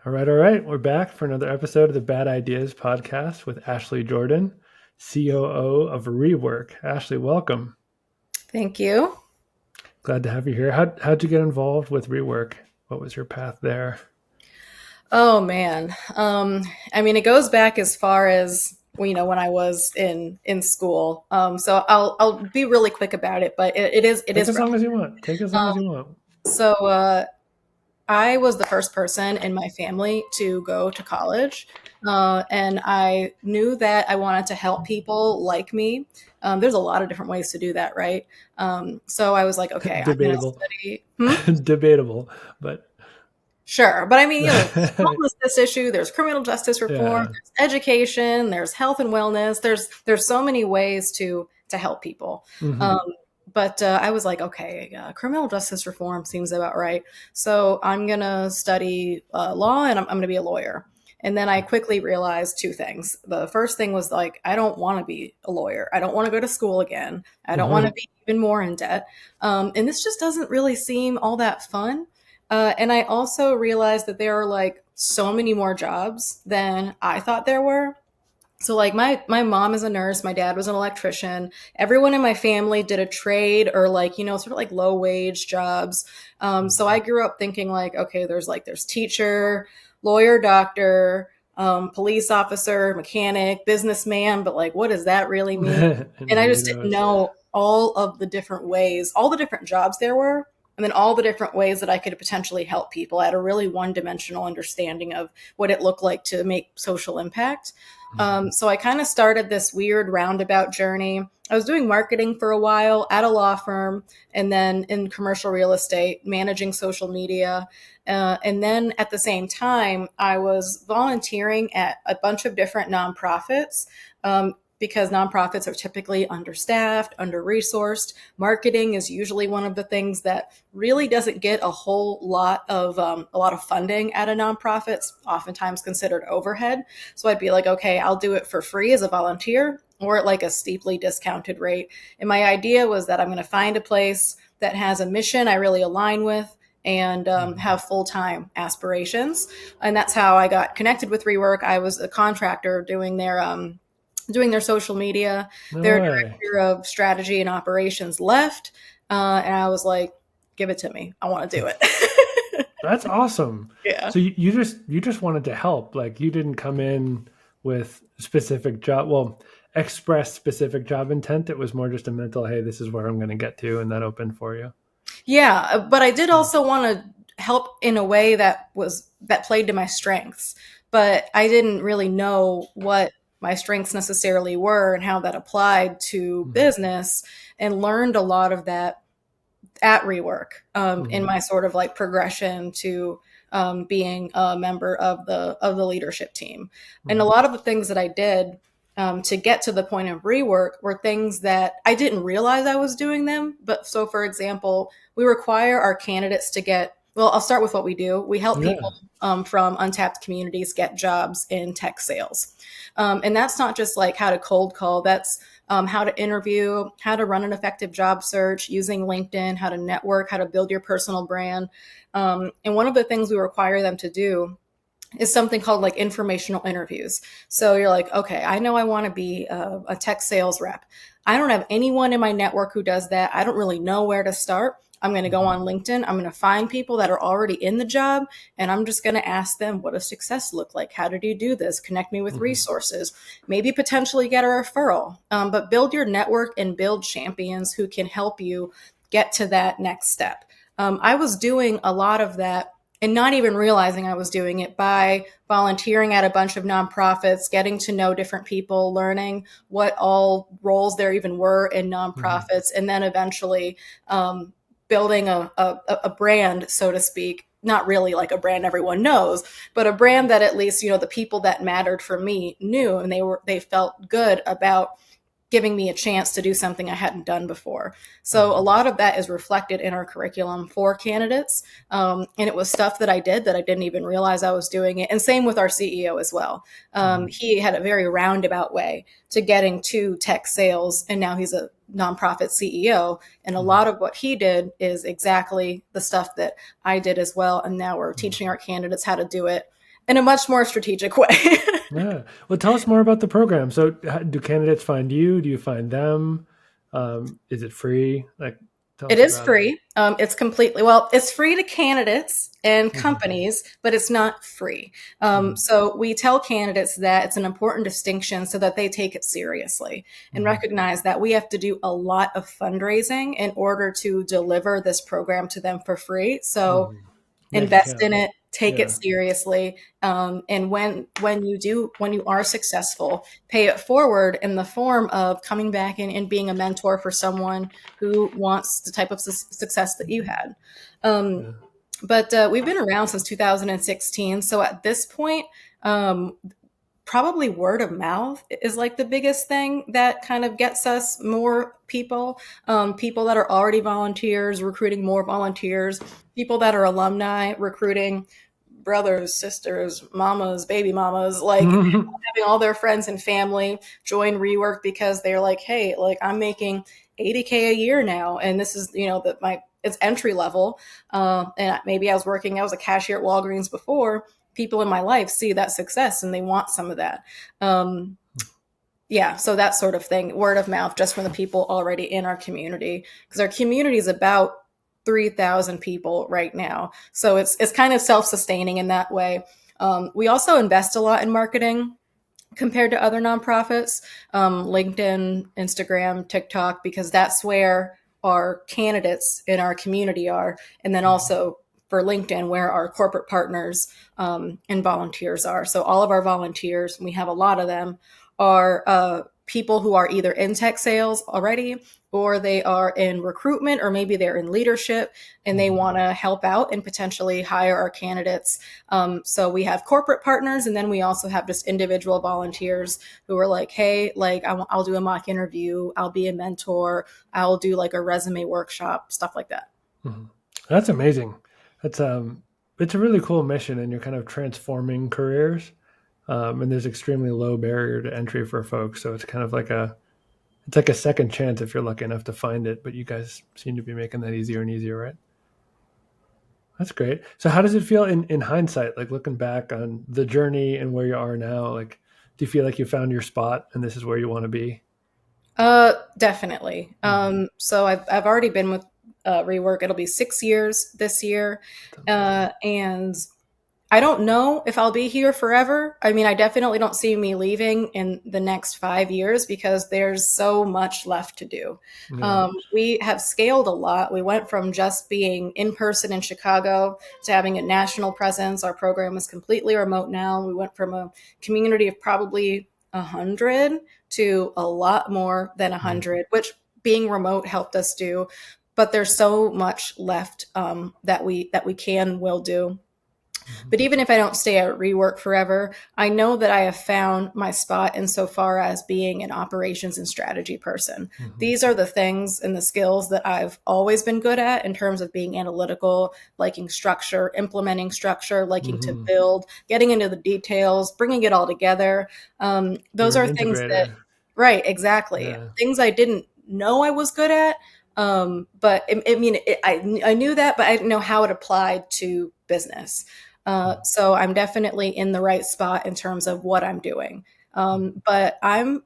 All right. We're back for another episode of the Bad Ideas podcast with Ashely Jordan, COO of Rework. Ashely, welcome. Thank you. Glad to have you here. How'd you get involved with Rework? What was your path there? Oh man. It goes back as far as when I was in school. So I'll be really quick about it, but it Take is as long relevant. as you want. Take as long as you want. So I was the first person in my family to go to college, and I knew that I wanted to help people like me. There's a lot of different ways to do that, right? So I was like, okay, I'm gonna Debatable. study. Debatable, but Sure. But there's homelessness issue, there's criminal justice reform, yeah. there's education, there's health and wellness. There's so many ways to help people. Um, Hmm. but I was like, okay, criminal justice reform seems about right. So I'm gonna study law, and I'm gonna be a lawyer. And then I quickly realized two things. The first thing was like, I don't want to be a lawyer. I don't want to go to school again. I don't want to Hmm. be even more in debt. And this just doesn't really seem all that fun. And I also realized that there are like so many more jobs than I thought there were. So like my mom is a nurse, my dad was an electrician. Everyone in my family did a trade or like, sort of like low wage jobs. So I grew up thinking like, okay, there's teacher, lawyer, doctor, police officer, mechanic, businessman, but like what does that really mean? And I Many of just didn't those. know all of the different ways, all the different jobs there were, and then all the different ways that I could potentially help people. I had a really one-dimensional understanding of what it looked like to make social impact. So I kind of started this weird roundabout journey. I was doing marketing for a while at a law firm and then in commercial real estate, managing social media. And then at the same time, I was volunteering at a bunch of different nonprofits. Because nonprofits are typically understaffed, under resourced. Marketing is usually one of the things that really doesn't get a lot of funding at a nonprofit. It's oftentimes considered overhead. So I'd be like, okay, I'll do it for free as a volunteer or at like a steeply discounted rate. And my idea was that I'm going to find a place that has a mission I really align with and have full time aspirations. And that's how I got connected with Rework. I was a contractor doing their social media. No Their way. director of strategy and operations left, and I was like, "Give it to me. I want to do it." That's awesome. Yeah. So you just wanted to help. Like you didn't come in with specific job, well, express specific job intent. It was more just a mental, hey, this is where I'm going to get to, and that opened for you. Yeah, but I did also want to help in a way that played to my strengths. But I didn't really know what my strengths necessarily were and how that applied to Mhm. business, and learned a lot of that at Rework in Mhm. my sort of like progression to being a member of the leadership team. And a Mhm. lot of the things that I did to get to the point of Rework were things that I didn't realize I was doing them. But so, for example, we require our candidates to get. Well, I'll start with what we do. We help people Yeah. from untapped communities get jobs in tech sales. And that's not just like how to cold call, that's how to interview, how to run an effective job search using LinkedIn, how to network, how to build your personal brand. And one of the things we require them to do is something called like informational interviews. So you're like, okay, I know I want to be a tech sales rep. I don't have anyone in my network who does that. I don't really know where to start. I'm going to go Mhm. on LinkedIn. I'm going to find people that are already in the job, and I'm just going to ask them, what does success look like? How did you do this? Connect me with Mhm. resources, maybe potentially get a referral. But build your network and build champions who can help you get to that next step. I was doing a lot of that and not even realizing I was doing it by volunteering at a bunch of nonprofits, getting to know different people, learning what all roles there even were in Mhm. nonprofits, and then eventually building a brand, so to speak. Not really like a brand everyone knows, but a brand that at least the people that mattered for me knew, and they felt good about giving me a chance to do something I hadn't done before. So a Mhm. lot of that is reflected in our curriculum for candidates. And it was stuff that I did that I didn't even realize I was doing it. And same with our CEO as well. Mhm. He had a very roundabout way to getting to tech sales, and now he's a nonprofit CEO. And a Mhm. lot of what he did is exactly the stuff that I did as well. And now we're Mhm. teaching our candidates how to do it in a much more strategic way. Yeah. Well, tell us more about the program. So, do candidates find you? Do you find them? Is it free? Like, tell It us is about it. free. It's completely, well, it's free to candidates and Mm-hmm. companies, but it's not free. Mm-hmm. So we tell candidates that it's an important distinction so that they take it seriously and Mm-hmm. recognize that we have to do a lot of fundraising in order to deliver this program to them for free. So Mm-hmm. Make it invest count. in it, take it Yeah. seriously, and when you are successful, pay it forward in the form of coming back and being a mentor for someone who wants the type of success that you had. um, Yeah. but we've been around since 2016, so at this point, um, probably word of mouth is like the biggest thing that kind of gets us more people, people that are already volunteers recruiting more volunteers, people that are alumni recruiting brothers, sisters, mamas, baby mamas, like having all their friends and family join rework because they're like, hey, like I'm making 80K a year now, and this is, that my it's entry level, and maybe I was a cashier at Walgreens before. People in my life see that success and they want some of that. um, yeah, so that sort of thing, word of mouth, just from the people already in our community, because our community is about 3,000 people right now, so it's kind of self-sustaining in that way. We also invest a lot in marketing compared to other nonprofits, LinkedIn, Instagram, TikTok, because that's where our candidates in our community are. And then also for LinkedIn, where our corporate partners, and volunteers are. So all of our volunteers, we have a lot of them, are people who are either in tech sales already, or they are in recruitment, or maybe they're in leadership and they want to help out and potentially hire our candidates. So we have corporate partners, and then we also have just individual volunteers who are like, hey, like I'll do a mock interview, I'll be a mentor, I'll do like a resume workshop, stuff like that. Mhm. That's amazing. That's it's a really cool mission, and you're kind of transforming careers. And there's extremely low barrier to entry for folks, so it's kind of like a second chance if you're lucky enough to find it. But you guys seem to be making that easier and easier, right? That's great. So how does it feel in hindsight, like looking back on the journey and where you are now? Like, do you feel like you found your spot and this is where you want to be? Definitely. Mm-hmm. So I've already been with Rework. It'll be 6 years this year, That's amazing. and I don't know if I'll be here forever. I mean, I definitely don't see me leaving in the next 5 years because there's so much left to do. Yeah. We have scaled a lot. We went from just being in person in Chicago to having a national presence. Our program is completely remote now. We went from a community of probably 100 to a lot more than Mm-hmm. 100, which being remote helped us do. But there's so much left, that we can will do. But even if I don't stay at Rework forever, I know that I have found my spot insofar as being an operations and strategy person. Mm-hmm. These are the things and the skills that I've always been good at in terms of being analytical, liking structure, implementing structure, liking to Mm-hmm. build, getting into the details, bringing it all together. Those You're an are things that, integrator. right, exactly. Yeah. Things I didn't know I was good at. But I mean, I knew that, but I didn't know how it applied to business. So I'm definitely in the right spot in terms of what I'm doing. But I'm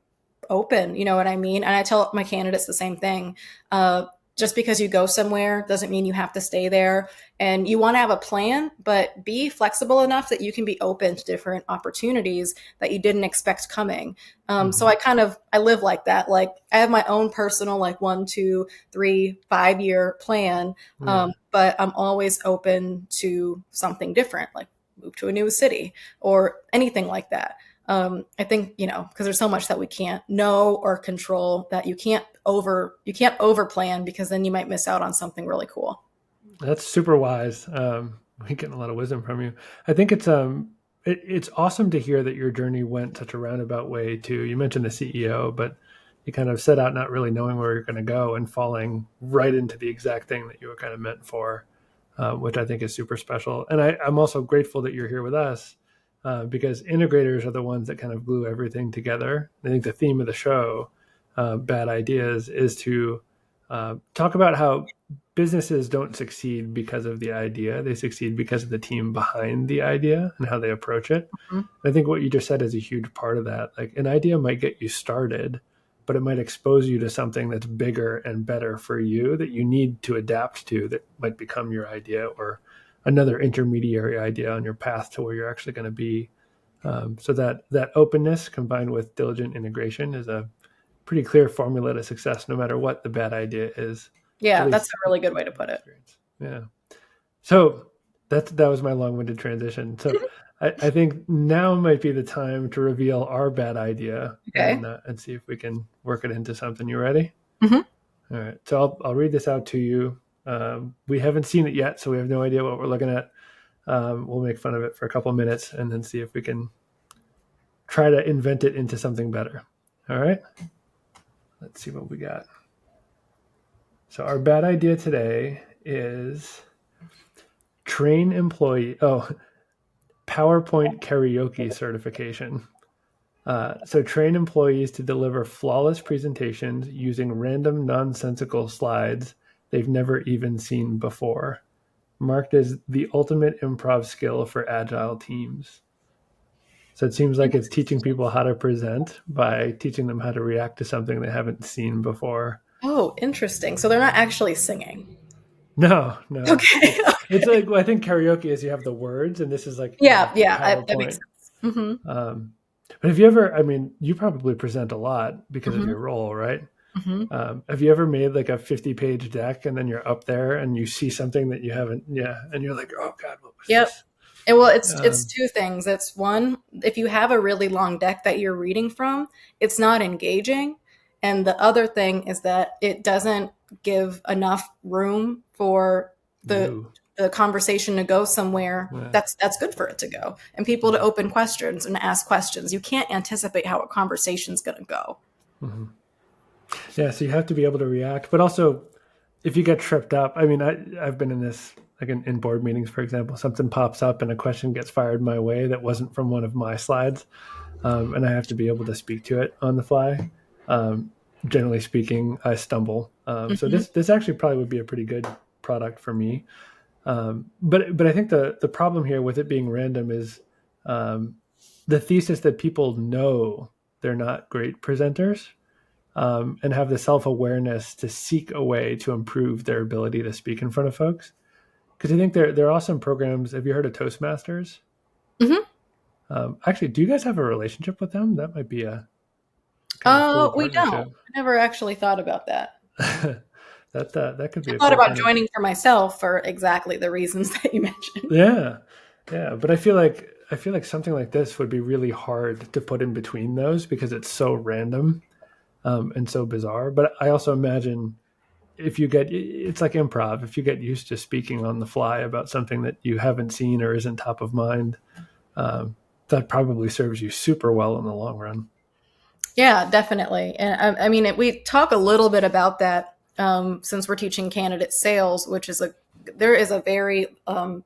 open, you know what I mean? And I tell my candidates the same thing. Uh, just because you go somewhere doesn't mean you have to stay there. And you want to have a plan, but be flexible enough that you can be open to different opportunities that you didn't expect coming. So Mm-hmm. I live like that. Like I have my own personal, like 1, 2, 3, 5 year plan. Yeah. But I'm always open to something different, like move to a new city or anything like that. I think, because there's so much that we can't know or control, that you can't over plan, because then you might miss out on something really cool. That's super wise. We getting a lot of wisdom from you. I think it's awesome to hear that your journey went such a roundabout way too. You mentioned the CEO, but you kind of set out not really knowing where you're going to go and falling right into the exact thing that you were kind of meant for, which I think is super special. And I'm also grateful that you're here with us, because integrators are the ones that kind of glue everything together. I think the theme of the show, Bad Ideas, is to Talk about how businesses don't succeed because of the idea; they succeed because of the team behind the idea and how they approach it. Mhm. I think what you just said is a huge part of that. Like an idea might get you started, but it might expose you to something that's bigger and better for you that you need to adapt to that might become your idea or another intermediary idea on your path to where you're actually going to be. So that openness combined with diligent integration is a pretty clear formula to success, no matter what the bad idea is. At Yeah, that's least a really good way to my put it. experience. Yeah. So that was my long-winded transition. So I think now might be the time to reveal our bad idea Okay. and see if we can work it into something. You ready? Hmm. All right. So I'll read this out to you. We haven't seen it yet, so we have no idea what we're looking at. We'll make fun of it for a couple minutes and then see if we can try to invent it into something better. All right. Let's see what we got. So our bad idea today is train employee. Oh, PowerPoint karaoke certification. So train employees to deliver flawless presentations using random nonsensical slides they've never even seen before, marked as the ultimate improv skill for agile teams. So it seems like it's teaching people how to present by teaching them how to react to something they haven't seen before. Oh, interesting. So they're not actually singing. No, no. Okay. It's like well, I think karaoke is you have the words, and this is like Yeah, yeah, that makes PowerPoint. sense. Hmm. But have you ever? I mean, you probably present a lot because of Hmm. your role, right? Hmm. Have you ever made like a 50-page deck and then you're up there and you see something that you haven't, yeah, and you're like, oh God, what was Yep. this? Well, it's Um, two things. It's one, if you have a really long deck that you're reading from, it's not engaging. And the other thing is that it doesn't give enough room for the you, the conversation to go somewhere yeah, that's good for it to go and people to mhm, open questions and ask questions. You can't anticipate how a conversation's going to go. mhm. Yeah. So you have to be able to react, but also if you get tripped up, I mean, I've been in this, like in board meetings, for example, something pops up and a question gets fired my way that wasn't from one of my slides. And I have to be able to speak to it on the fly. Um, Generally speaking, I stumble. So Hmm. this actually probably would be a pretty good product for me. But I think the problem here with it being random is um, the thesis that people know they're not great presenters and have the self awareness to seek a way to improve their ability to speak in front of folks. Because I think there are awesome programs. Have you heard of Toastmasters? Hmm. Actually, do you guys have a relationship with them? That might be a kind of cool We don't. partnership. I never actually thought about that. That could be I a thought cool about kind of joining for myself for exactly the reasons that you mentioned. yeah, yeah. But I feel like something like this would be really hard to put in between those because it's so random and so bizarre. But I also imagine if you get it's like improv. If you get used to speaking on the fly about something that you haven't seen or isn't top of mind, um, that probably serves you super well in the long run. Yeah, definitely. And I mean, we talk a little bit about that since we're teaching candidate sales, which is there is a very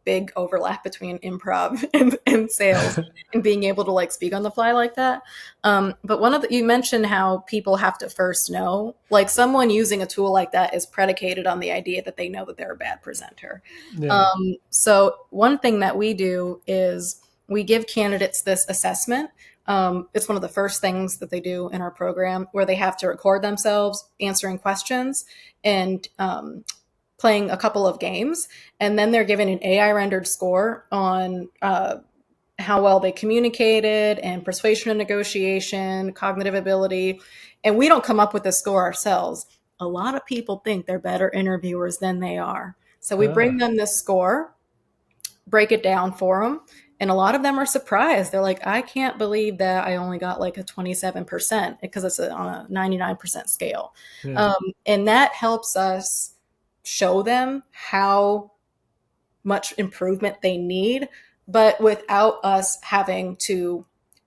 big overlap between improv and sales and being able to like speak on the fly like that. But you mentioned how people have to first know, like someone using a tool like that is predicated on the idea that they know that they're a bad presenter. Yeah, So one thing that we do is we give candidates this assessment. It's one of the first things that they do in our program where they have to record themselves answering questions and playing a couple of games. And then they're given an AI rendered score on how well they communicated and persuasion and negotiation, cognitive ability. And we don't come up with the score ourselves. A lot of people think they're better interviewers than they are. So we bring ah, them this score, break it down for them. And a lot of them are surprised. They're like, I can't believe that I only got like a 27% because it's on a 99% scale. yeah, Um, and that helps us show them how much improvement they need, but without us having to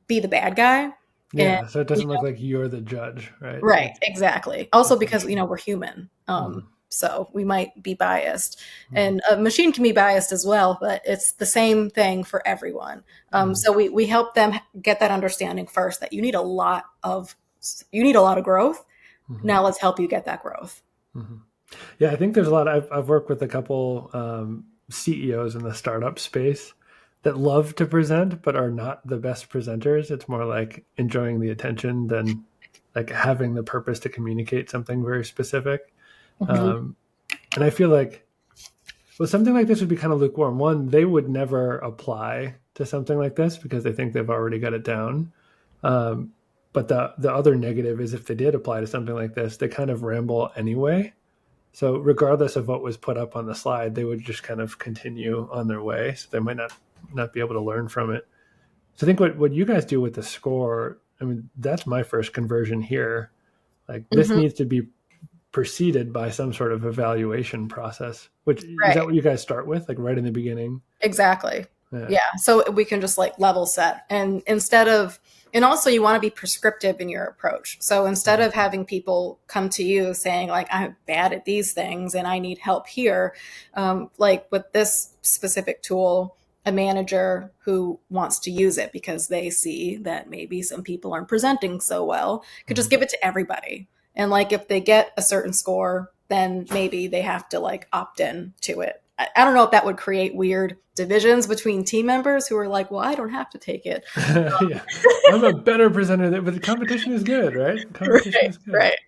be the bad guy. And yeah. So it doesn't look like you're the judge, right? right, exactly. Also It's a because, machine. we're human. Mhm, So we might be biased. mhm, And a machine can be biased as well, but it's the same thing for everyone. mhm, So we help them get that understanding first that you need a lot of growth. mhm, Now let's help you get that growth. Mhm. Yeah, I think there's a lot. I've worked with a couple CEOs in the startup space that love to present, but are not the best presenters. It's more like enjoying the attention than like having the purpose to communicate something very specific. Mhm. Um, and I feel like, well, something like this would be kind of lukewarm. One, they would never apply to something like this because they think they've already got it down. Um, but the other negative is if they did apply to something like this, they kind of ramble anyway. So regardless of what was put up on the slide, they would just kind of continue on their way. So they might not be able to learn from it. So I think what you guys do with the score, I mean, that's my first conversion here. Like this Mhm. needs to be preceded by some sort of evaluation process. Which is that Right. what you guys start with, like right in the beginning? Exactly. Yeah. Yeah. So we can just like level set. And instead of, and also you want to be prescriptive in your approach. So instead Mhm. of having people come to you saying, like, I'm bad at these things and I need help here, like with this specific tool, a manager who wants to use it because they see that maybe some people aren't presenting so well could just Mhm. give it to everybody. And like if they get a certain score, then maybe they have to like opt in to it. I don't know if that would create weird divisions between team members who are like, well, I don't have to take it. Yeah, I'm a better presenter, but the competition is good, right? Competition Right, is good. right.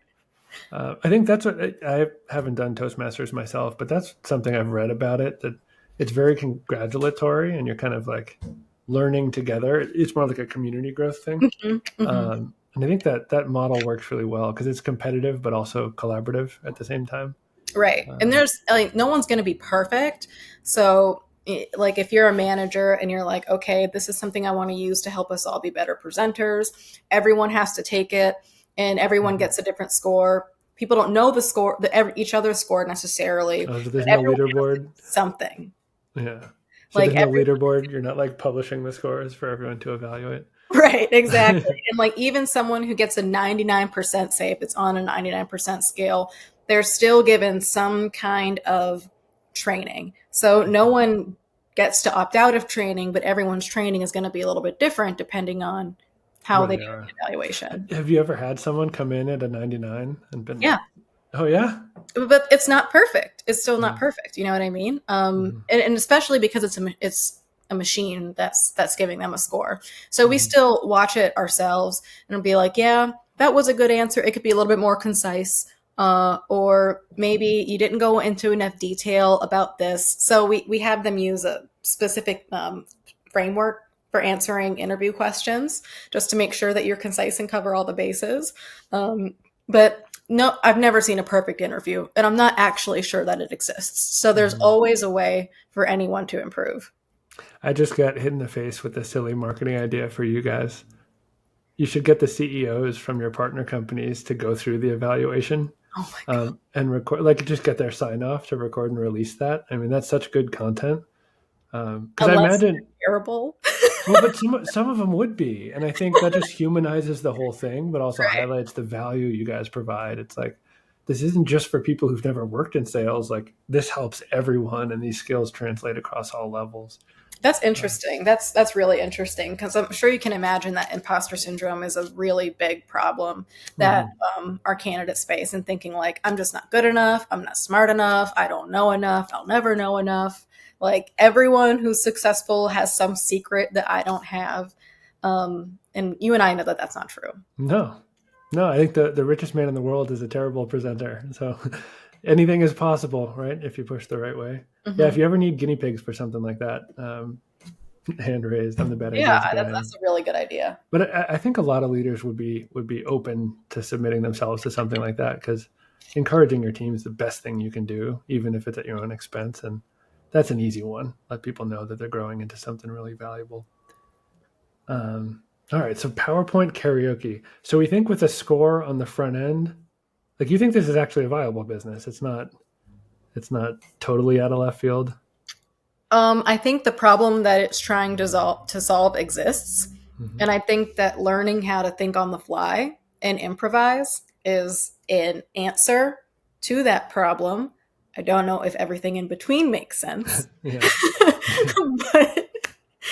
I think that's what I haven't done Toastmasters myself, but that's something I've read about it that it's very congratulatory and you're kind of like learning together. It's more like a community growth thing. Hmm. Hmm. And I think that model works really well because it's competitive, but also collaborative at the same time. Right. And Um, there's like no one's going to be perfect. So like if you're a manager and you're like, okay, this is something I want to use to help us all be better presenters, everyone has to take it and everyone mhm. gets a different score. People don't know the score, each other's score necessarily, So but there's no everyone has to leaderboard. do something. Yeah. So Like there's no leaderboard. You're not like publishing the scores for everyone to evaluate. right, exactly. And like even someone who gets a 99%, say if it's on a 99% scale, they're still given some kind of training. So no one gets to opt out of training, but everyone's training is going to be a little bit different depending on how Where they they do are. the evaluation. Have you ever had someone come in at a 99 and been Yeah, like, oh, yeah? but it's not perfect. It's still not Mm-hmm. perfect. You know what I mean? Mm-hmm. And especially because it's a machine that's giving them a score. So we Mm-hmm. still watch it ourselves and be like, yeah, that was a good answer. It could be a little bit more concise. Or maybe you didn't go into enough detail about this. So we have them use a specific framework for answering interview questions just to make sure that you're concise and cover all the bases. But no, I've never seen a perfect interview, and I'm not actually sure that it exists. So there's Mm-hmm. always a way for anyone to improve. I just got hit in the face with a silly marketing idea for you guys. You should get the CEOs from your partner companies to go through the evaluation Oh my god, and record, like just get their sign off to record and release that. I mean, that's such good content. Because I unless imagine, they're terrible. well, but some of them would be, and I think that just humanizes the whole thing, but also Right. highlights the value you guys provide. It's like this isn't just for people who've never worked in sales. Like this helps everyone, and these skills translate across all levels. That's Uh, interesting. That's really interesting because I'm sure you can imagine that imposter syndrome is a really big problem that mhm. our candidates face and thinking like I'm just not good enough, I'm not smart enough, I don't know enough, I'll never know enough. Like everyone who's successful has some secret that I don't have, and you and I know that that's not true. No, no, I think the richest man in the world is a terrible presenter. So anything is possible, right? If you push the right way. Yeah, if Hmm. you ever need guinea pigs for something like that, hand raised. I'm the bad Yeah, ideas guy. that's a really good idea. But I think a lot of leaders would be open to submitting themselves to something like that because encouraging your team is the best thing you can do, even if it's at your own expense. And that's an easy one. Let people know that they're growing into something really valuable. All right, so PowerPoint karaoke. So we think with a score on the front end, like you think this is actually a viable business. It's not totally out of left field. I think the problem that it's trying to solve exists. Hmm. And I think that learning how to think on the fly and improvise is an answer to that problem. I don't know if everything in between makes sense. Yeah. But,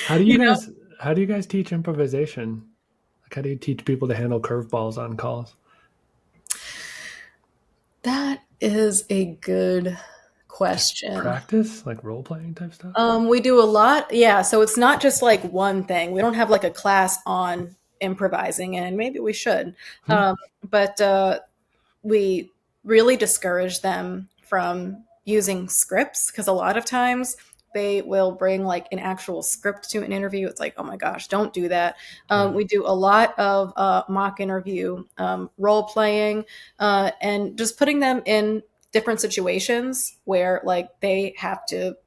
How do you you know, guys how do you guys teach improvisation? Like how do you teach people to handle curveballs on calls? that is a good Just question. practice, like role playing type stuff? We do a lot. Yeah, so it's not just like one thing. We don't have like a class on improvising, and maybe we should. Hmm. But we really discourage them from using scripts because a lot of times they will bring like an actual script to an interview. It's like, oh my gosh, don't do that. Yeah. We do a lot of mock interview, role playing, and just putting them in different situations where like they have to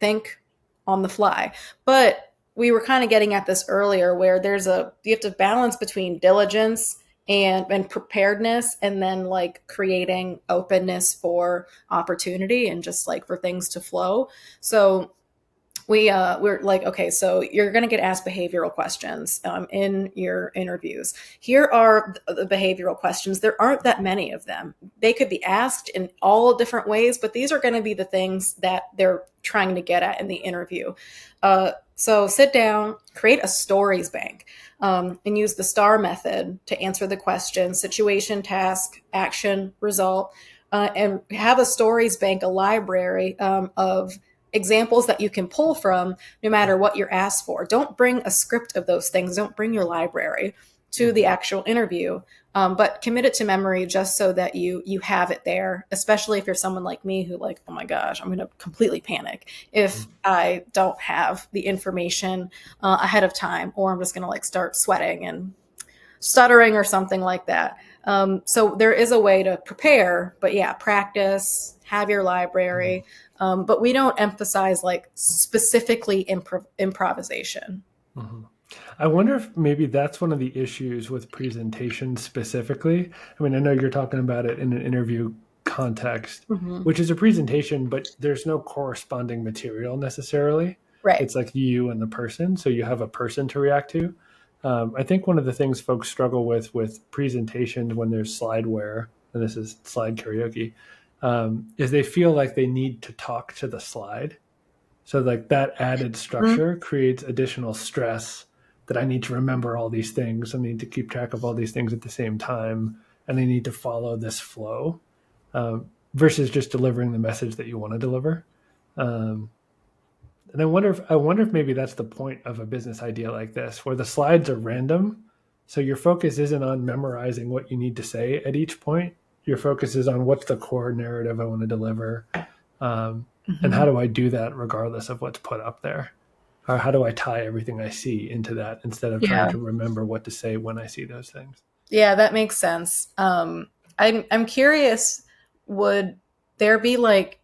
think on the fly. But we were kind of getting at this earlier where you have to balance between diligence and preparedness, and then like creating openness for opportunity and just like for things to flow. So we're like, okay, so you're going to get asked behavioral questions in your interviews. Here are the behavioral questions. There aren't that many of them. They could be asked in all different ways, but these are going to be the things that they're trying to get at in the interview. So sit down, create a stories bank, and use the STAR method to answer the question: situation, task, action, result. And have a stories bank, a library of examples that you can pull from no matter what you're asked for. Don't bring a script of those things. Don't bring your library to the actual interview, but commit it to memory just so that you have it there. Especially if you're someone like me who like, oh my gosh, I'm going to completely panic if I don't have the information ahead of time, or I'm just going to like start sweating and stuttering or something like that. So there is a way to prepare, but yeah, practice, have your Mhm. library. But we don't emphasize like specifically improvisation. Mhm. I wonder if maybe that's one of the issues with presentation specifically. I mean, I know you're talking about it in an interview context, Hmm. which is a presentation, but there's no corresponding material necessarily. Right. It's like you and the person, so you have a person to react to. I think one of the things folks struggle with presentations when there's slideware, and this is slide karaoke, is they feel like they need to talk to the slide. So like that added Mhm. structure creates additional stress that I need to remember all these things. I need to keep track of all these things at the same time, and I need to follow this flow versus just delivering the message that you want to deliver. Um, and I wonder if maybe that's the point of a business idea like this, where the slides are random, so your focus isn't on memorizing what you need to say at each point. Your focus is on what's the core narrative I want to deliver, um, and how Hmm. do I do that regardless of what's put up there? Or how do I tie everything I see into that instead of trying Yeah. to remember what to say when I see those things? Yeah, that makes sense. I'm curious, would there be like,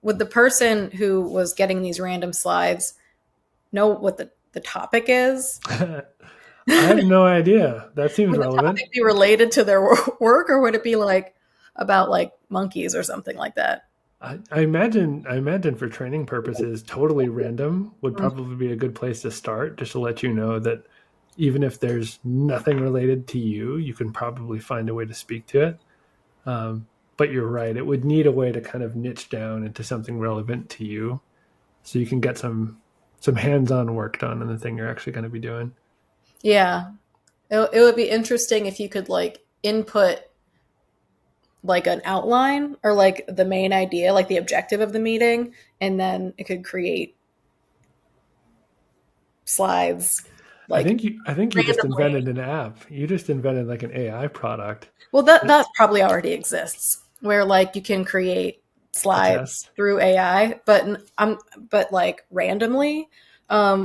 would the person who was getting these random slides know what the topic is? I have no idea. That seems Would the relevant. topic be related to their work, or would it be like about like monkeys or something like that? I imagine for training purposes, totally random would probably be a good place to start, just to let you know that even if there's nothing related to you, you can probably find a way to speak to it. But you're right; it would need a way to kind of niche down into something relevant to you, so you can get some hands-on work done on the thing you're actually going to be doing. Yeah, it would be interesting if you could like input like an outline or like the main idea, like the objective of the meeting, and then it could create slides I like think you just randomly. invented an app. You just invented like an AI product. Well, that probably already exists, where like you can create A slides test. through AI, but like randomly,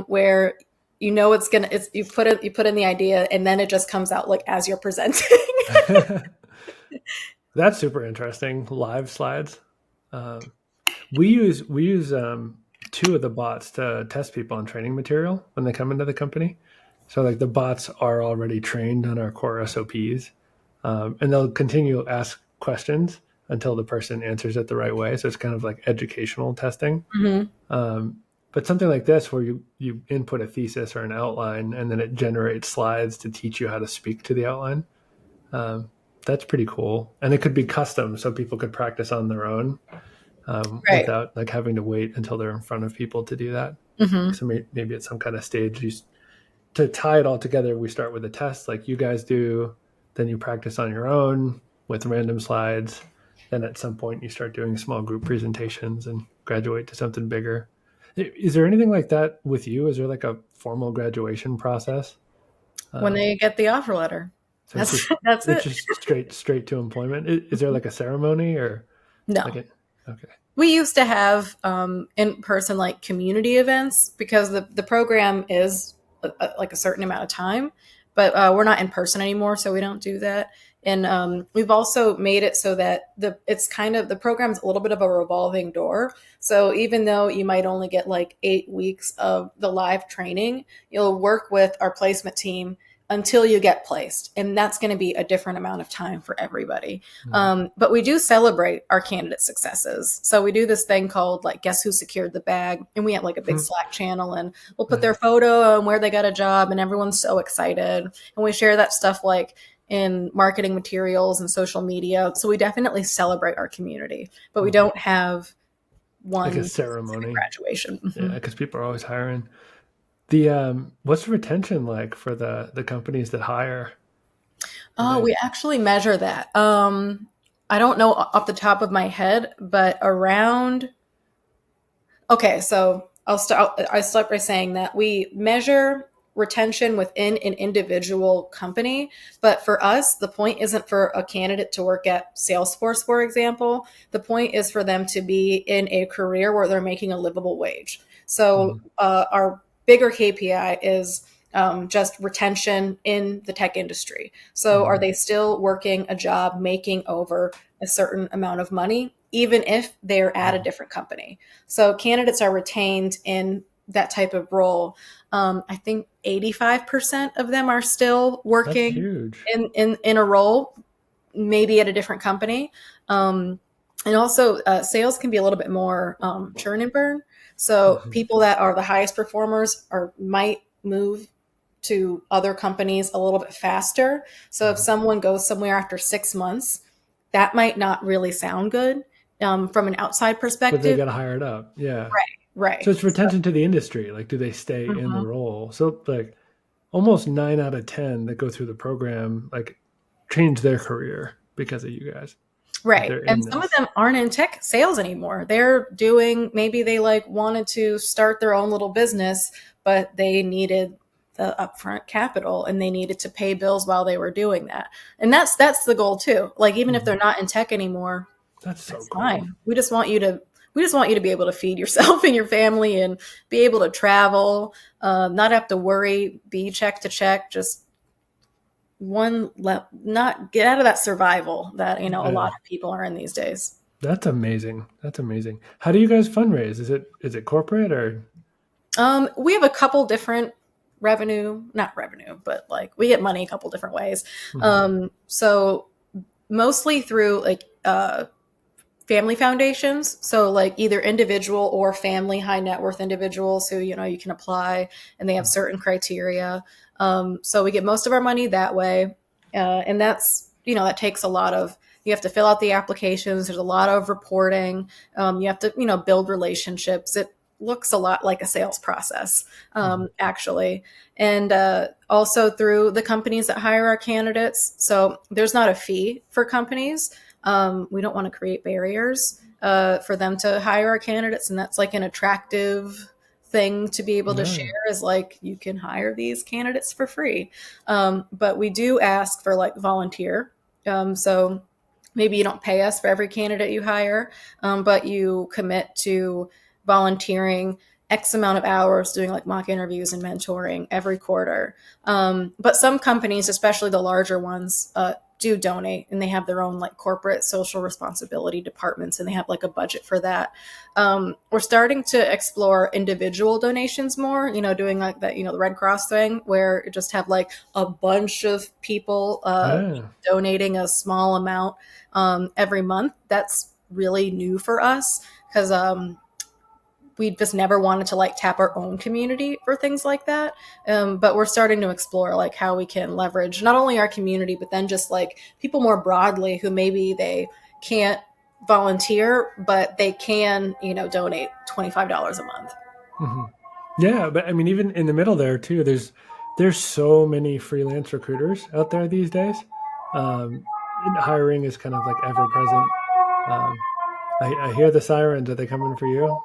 where you know it's you put in the idea and then it just comes out like as you're presenting. That's super interesting. Live slides. Um, we use two of the bots to test people on training material when they come into the company. So like the bots are already trained on our core SOPs, and they'll continue to ask questions until the person answers it the right way. So it's kind of like educational testing. Hmm. Um, but something like this, where you input a thesis or an outline, and then it generates slides to teach you how to speak to the outline. Um, that's pretty cool, and it could be custom, so people could practice on their own Right. without like having to wait until they're in front of people to do that. Hmm. So maybe at some kind of stage, to tie it all together, we start with a test like you guys do, then you practice on your own with random slides, then at some point you start doing small group presentations and graduate to something bigger. Is there anything like that with you? Is there like a formal graduation process? When Um, they get the offer letter. so it's That's just that's it's it. just straight to employment. Is there like a ceremony or like No. a okay? We used to have in person like community events because the program is like a certain amount of time, but we're not in person anymore, so we don't do that. And we've also made it so that it's kind of the program's a little bit of a revolving door. So even though you might only get like 8 weeks of the live training, you'll work with our placement team until you get placed. And that's going to be a different amount of time for everybody. Mhm. But we do celebrate our candidate successes. So we do this thing called like Guess Who Secured the Bag? And we have like a big Slack channel and we'll put their Nice. photo and where they got a job and everyone's so excited. And we share that stuff like in marketing materials and social media. So we definitely celebrate our community, but we Mhm. don't have Like a one specific ceremony. graduation. Yeah, Mhm. because people are always hiring. The what's the retention like for the companies that hire? Are Oh, they we actually measure that. I don't know off the top of my head, but around okay, so I start by saying that we measure retention within an individual company, but for us, the point isn't for a candidate to work at Salesforce, for example. The point is for them to be in a career where they're making a livable wage. So Mhm. our bigger KPI is just retention in the tech industry. So are Mhm. they still working a job making over a certain amount of money, even if they're at a Mhm. different company? So candidates are retained in that type of role. I think 85% of them are still That's working huge. in a role, maybe at a different company. Um, and also, sales can be a little bit more churn and burn. So Mhm. people that are the highest performers are might move to other companies a little bit faster. So if Mhm. someone goes somewhere after 6 months, that might not really sound good from an outside But they perspective. got to hire it up. Yeah. So Right. it's retention to the industry. Like, do they stay in the Mhm. role? So like almost 9 out of 10 that go through the program like change their career because of you guys. Like Right. they're And in some of this. them aren't in tech sales anymore. They're doing, maybe they like wanted to start their own little business, but they needed the upfront capital and they needed to pay bills while they were doing that. And that's the goal too. Like even if they're Mhm. not in tech anymore, That's so that's cool. fine. We just want you to be able to feed yourself and your family and be able to travel, not have to worry, be check to check, just not get out of that survival that a lot Yeah. of people are in these days. That's amazing. That's amazing. How do you guys fundraise? Is it corporate or We have a couple different not revenue, but like we get money a couple different ways. Mhm. So mostly through like family foundations. So like either individual or family high net worth individuals who you can apply and they have certain criteria. So we get most of our money that way, and that's that takes a lot of. You have to fill out the applications. There's a lot of reporting. You have to build relationships. It looks a lot like a sales process, Mhm. actually, and also through the companies that hire our candidates. So there's not a fee for companies. We don't want to create barriers for them to hire our candidates, and that's like an attractive thing to be able to share Yeah. is like you can hire these candidates for free. But we do ask for like volunteer. So maybe you don't pay us for every candidate you hire, but you commit to volunteering X amount of hours doing like mock interviews and mentoring every quarter. But some companies, especially the larger ones, do donate and they have their own like corporate social responsibility departments and they have like a budget for that. We're starting to explore individual donations more, doing like that, the Red Cross thing where it just have like a bunch of people Yeah. donating a small amount every month. That's really new for us because we just never wanted to like tap our own community for things like that. But we're starting to explore like how we can leverage not only our community, but then just like people more broadly who maybe they can't volunteer, but they can, donate $25 a month. Mhm. Yeah, but I mean, even in the middle there too, there's so many freelance recruiters out there these days. And hiring is kind of like ever present. Um, I hear the sirens. Are they coming for you?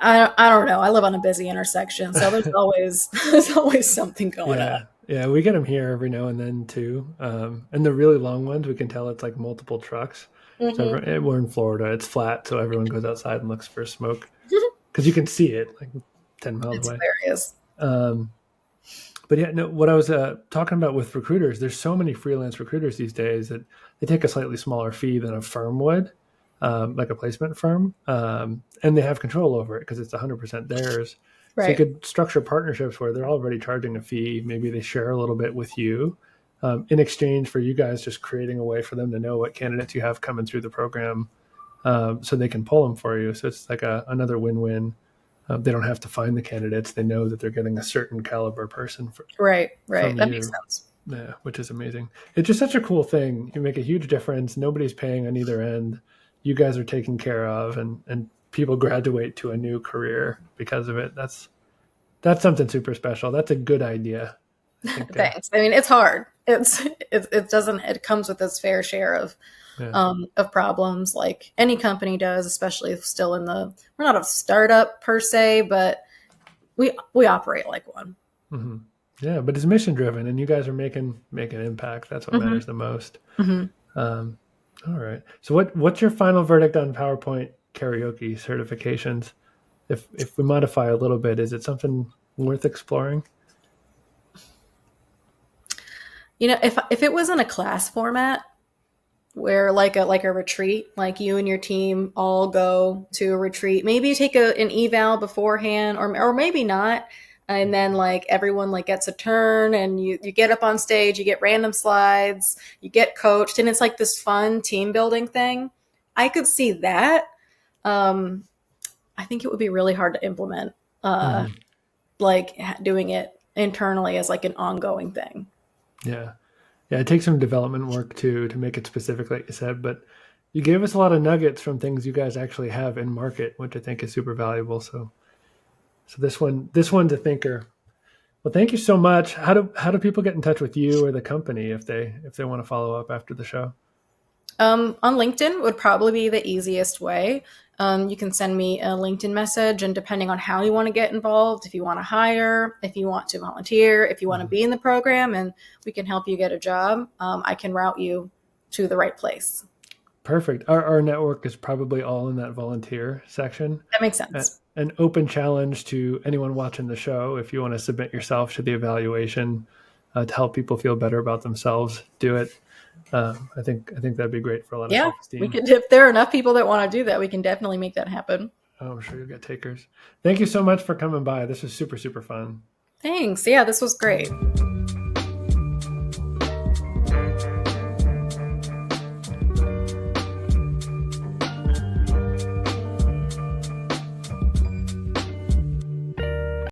I don't know. I live on a busy intersection, so there's always there's always something going on. Yeah, yeah, we get them here every now and then too. And the really long ones, we can tell it's like multiple trucks. So Hmm. we're in Florida; it's flat, so everyone goes outside and looks for smoke because you can see it like 10 miles It's away. hilarious. Um, but yeah, no, what I was talking about with recruiters, there's so many freelance recruiters these days that they take a slightly smaller fee than a firm would, like a placement firm, and they have control over it because it's 100% theirs. So you Right. could structure partnerships where they're already charging a fee. Maybe they share a little bit with you in exchange for you guys just creating a way for them to know what candidates you have coming through the program, so they can pull them for you. So it's like another win-win. They don't have to find the candidates. They know that they're getting a certain caliber person Right. Right. from That makes you. sense. Yeah, which is amazing. It's just such a cool thing. You make a huge difference. Nobody's paying on either end. You guys are taken care of, and people graduate to a new career because of it. That's something super special. That's a good idea. I think. Thanks. I mean, it's hard. It doesn't it comes with its fair share Yeah. of problems, like any company does, especially if still in the we're not a startup per se, but we operate like one. Hmm. Yeah, but it's mission driven, and you guys are making impact. That's what Hmm. matters the most. Hmm. Um, all right. So what's your final verdict on PowerPoint karaoke certifications? If we modify a little bit, is it something worth exploring? If it was in a class format where like a retreat, like you and your team all go to a retreat, maybe you take an eval beforehand, or maybe not, and then like everyone like gets a turn, and you get up on stage, you get random slides, you get coached, and it's like this fun team building thing. I could see that. um I think it would be really hard to implement, uh Hmm. like doing it internally as like an ongoing thing. Yeah. Yeah, it takes some development work too to make it specific, like you said, but you gave us a lot of nuggets from things you guys actually have in market, which I think is super valuable. So this one's a thinker. Well, thank you so much. How do people get in touch with you or the company if they want to follow up after the show? On LinkedIn would probably be the easiest way. You can send me a LinkedIn message, and depending on how you want to get involved, if you want to hire, if you want to volunteer, if you want to Mhm. be in the program, and we can help you get a job, I can route you to the right place. Perfect. Our network is probably all in that volunteer section. That makes Uh, sense. An open challenge to anyone watching the show. If you want to submit yourself to the evaluation to help people feel better about themselves, do it. I think that'd be great for a lot of Yeah, self we esteem. could. If there are enough people that want to do that, we can definitely make that happen. Oh, I'm sure you'll get takers. Thank you so much for coming by. This was super, super fun. Thanks. Yeah, this was great.